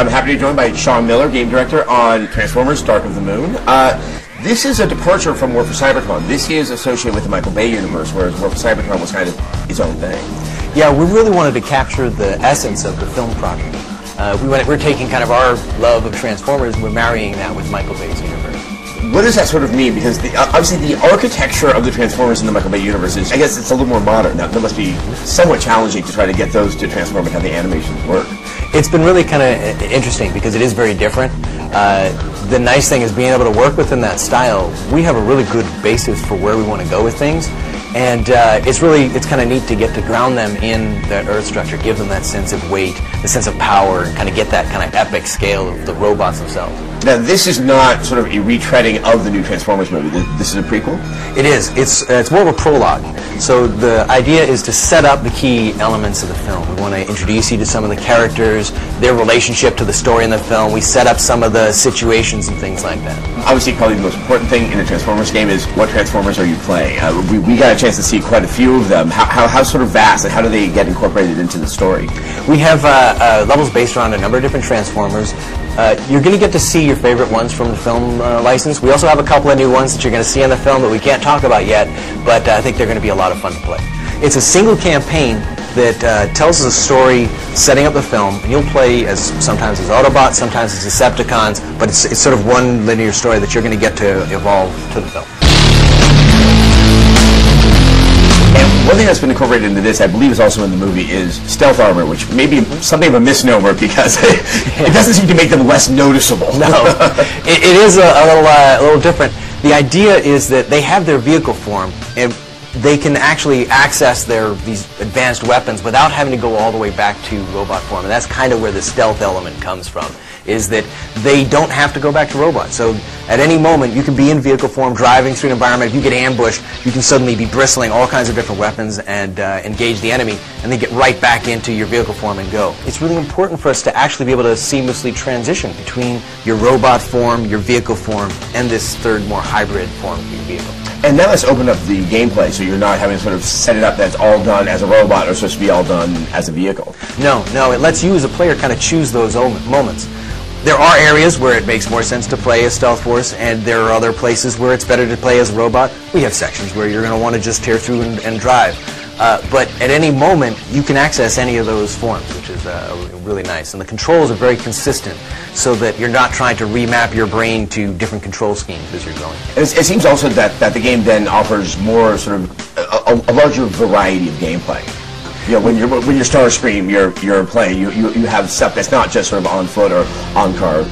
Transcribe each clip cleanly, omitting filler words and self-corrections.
I'm happy to be joined by Sean Miller, game director on Transformers: Dark of the Moon. This is a departure from War for Cybertron. This is associated with the Michael Bay universe, whereas War for Cybertron was kind of its own thing. Yeah, we really wanted to capture the essence of the film property. We're taking kind of our love of Transformers and we're marrying that with Michael Bay's universe. What does that sort of mean? Because obviously the architecture of the Transformers in the Michael Bay universe is, I guess it's a little more modern. Now, that must be somewhat challenging to try to get those to transform and have the animations work. It's been really kind of interesting because it is very different. The nice thing is being able to work within that style. We have a really good basis for where we want to go with things. And it's kind of neat to get to ground them in that Earth structure, give them that sense of weight, the sense of power, and kind of get that kind of epic scale of the robots themselves. Now, this is not sort of a retreading of the new Transformers movie. This is a prequel? It is. It's more of a prologue. So the idea is to set up the key elements of the film. We want to introduce you to some of the characters, their relationship to the story in the film. We set up some of the situations and things like that. Obviously, probably the most important thing in a Transformers game is what Transformers are you playing? We got a chance to see quite a few of them. How sort of vast, and how do they get incorporated into the story? We have levels based around a number of different Transformers. You're going to get to see your favorite ones from the film license. We also have a couple of new ones that you're going to see in the film that we can't talk about yet, but I think they're going to be a lot of fun to play. It's a single campaign that tells us a story setting up the film, and you'll play sometimes as Autobots, sometimes as Decepticons, but it's sort of one linear story that you're going to get to evolve to the film. And one thing that's been incorporated into this, I believe is also in the movie, is stealth armor, which may be something of a misnomer because it doesn't seem to make them less noticeable. No, it is a little different. The idea is that they have their vehicle form, and they can actually access these advanced weapons without having to go all the way back to robot form. And that's kind of where the stealth element comes from, is that they don't have to go back to robots. So at any moment, you can be in vehicle form, driving through an environment. If you get ambushed, you can suddenly be bristling all kinds of different weapons and engage the enemy, and then get right back into your vehicle form and go. It's really important for us to actually be able to seamlessly transition between your robot form, your vehicle form, and this third, more hybrid form of your vehicle. And now let's open up the gameplay, so you're not having to sort of set it up that it's all done as a robot or supposed to be all done as a vehicle. No, it lets you as a player kind of choose those moments. There are areas where it makes more sense to play as Stealth Force, and there are other places where it's better to play as a robot. We have sections where you're going to want to just tear through and drive. But at any moment, you can access any of those forms, which is really nice. And the controls are very consistent, so that you're not trying to remap your brain to different control schemes as you're going. It seems also that the game then offers more sort of a larger variety of gameplay. You know, when you're Starscream, you're playing. You have stuff that's not just sort of on foot or on car,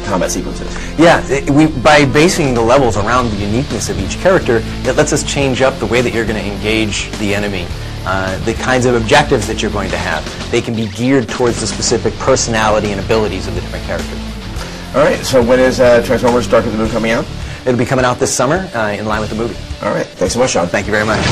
combat sequences. Yeah, by basing the levels around the uniqueness of each character, it lets us change up the way that you're going to engage the enemy. The kinds of objectives that you're going to have. They can be geared towards the specific personality and abilities of the different characters. All right, so when is Transformers: Dark of the Moon coming out? It'll be coming out this summer in line with the movie. All right, thanks so much, Sean. Thank you very much.